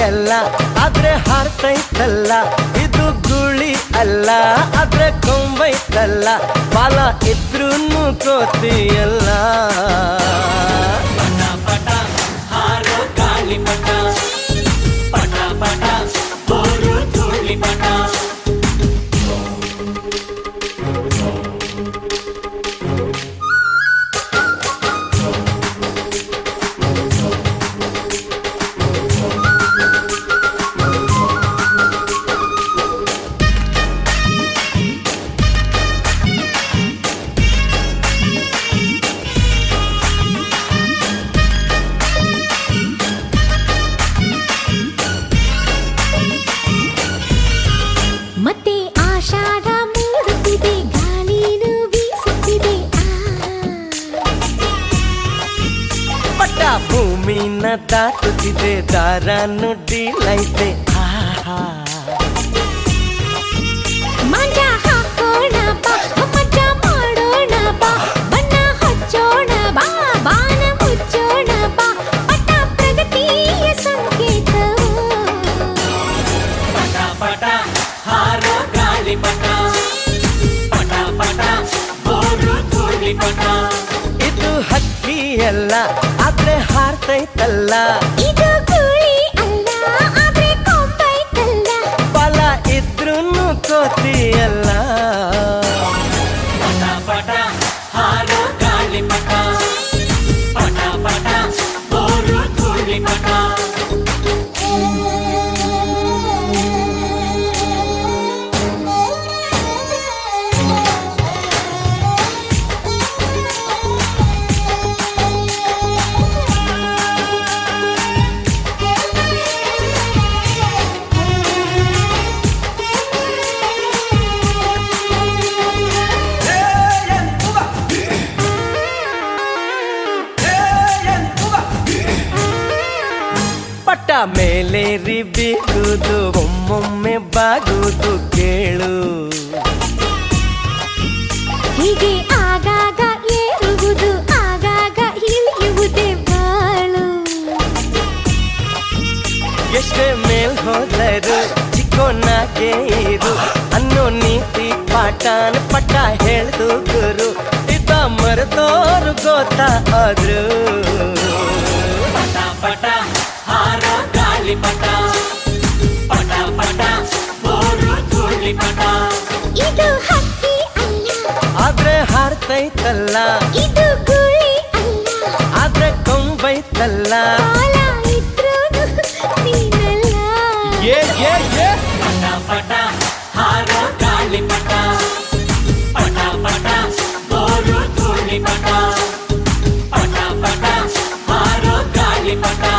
ಅಲ್ಲ ಆದ್ರೆ ಹಾರ್ತೈತಲ್ಲ, ಇದು ಗುಳಿ ಅಲ್ಲ ಆದ್ರೆ ಕೊಂಬೈತಲ್ಲ, ಬಾಲ ಇದ್ರೂನು ಕೋತಿಯಲ್ಲ. ಪಟ ಪಟ ಹಾರೋ ಗಾಳಿ ಪಟ, ಪಟ ಪಟ ಬೋರು ಧೂಳಿ ಪಟ. ಮತ್ತೆ ಆಷಾಢ ಮೂಡುತ್ತಿದೆ, ಗಾಳಿನೂ ಬೀಸುತ್ತಿದೆ. ಪಟ್ಟ ಭೂಮಿನ ದಾಟುತ್ತಿದೆ, ದಾರ ನುಡ್ಡಿಲೈತೆ. ಮಂಜ ಹಾಕೋಣ ಬಾ, ಮಜ ಮಾಡೋಣ ಬಾ, ಬಣ್ಣ ಹಚ್ಚೋಣ ಬಾ, ಬಾನ ಮುಚ್ಚೋಣ ಬಾ, ಪಟ ಪ್ರಗತಿಯ ಸಂಕೇತವು. ಪಟ ಪಟ ಹಾರೋ ಗಾಳಿ ಪಟ, ಪಟ ಪಟ ಬೋರು ಧೂಳಿ ಪಟ. ಇದು ಹಕ್ಕಿ ಅಲ್ಲ ಆದ್ರೆ ಹಾರ್ತೈತಲ್ಲ, ಇದು ಗುಳಿ ಅಲ್ಲ ಆದ್ರೆ ಕೊಂಬೈತಲ್ಲ, ಬಾಲ ಇದ್ರೂನು ಕೋತಿಯಲ್ಲ. ಪಟ ಪಟ ಹಾರೋ ಗಾಳಿ ಪಟ, ಪಟ ಪಟ ಬೋರು ಧೂಳಿ ಪಟ. ಪಟ್ಟ ಮೇಲೇರಿ ಬೀಗುದು, ಒಮ್ಮೊಮ್ಮೆ ಬಾಗುದು ಕೇಳು. ಹೀಗೆ ಆಗಾಗ ಏರುವುದು, ಆಗಾಗ ಇಳಿಯುವುದೇ ಬಾಳು. ಎಷ್ಟೇ ಮೇಲ್ ಹೋದರು ಚಿಕ್ಕೋನಾಗೆ ಇರು ಅನ್ನೋ ನೀತಿ ಪಾಠನ ಪಟ್ಟ ಹೇಳ್ದು ಗುರು. ಇದ್ದ ಮರೆತೋರು ಗೊತ್ತಾದ್ರು. ಪಟ ಪಟ ಹಾರೋ ಗಾಳಿ ಪಟ, ಪಟ ಪಟ ಬೋರು ಧೂಳಿ ಪಟ. ಇದು ಹಕ್ಕಿ ಅಲ್ಲ ಆದ್ರೆ ಹಾರ್ತೈತಲ್ಲ, ಇದು ಗುಳಿ ಅಲ್ಲ ಆದ್ರೆ ಕೊಂಬೈತಲ್ಲ. ಬಾಲ ಇದ್ರೂನು ನೀನಲ್ಲ. ಏ ಏ ಏ ಪಟ ಪಟ ಹಾರೋ ಗಾಳಿ ಪಟ, ಪಟ ಪಟ ಬೋರು ಧೂಳಿ ಪಟ, ಪಟ ಪಟ ಹಾರೋ ಗಾಳಿ ಪಟ.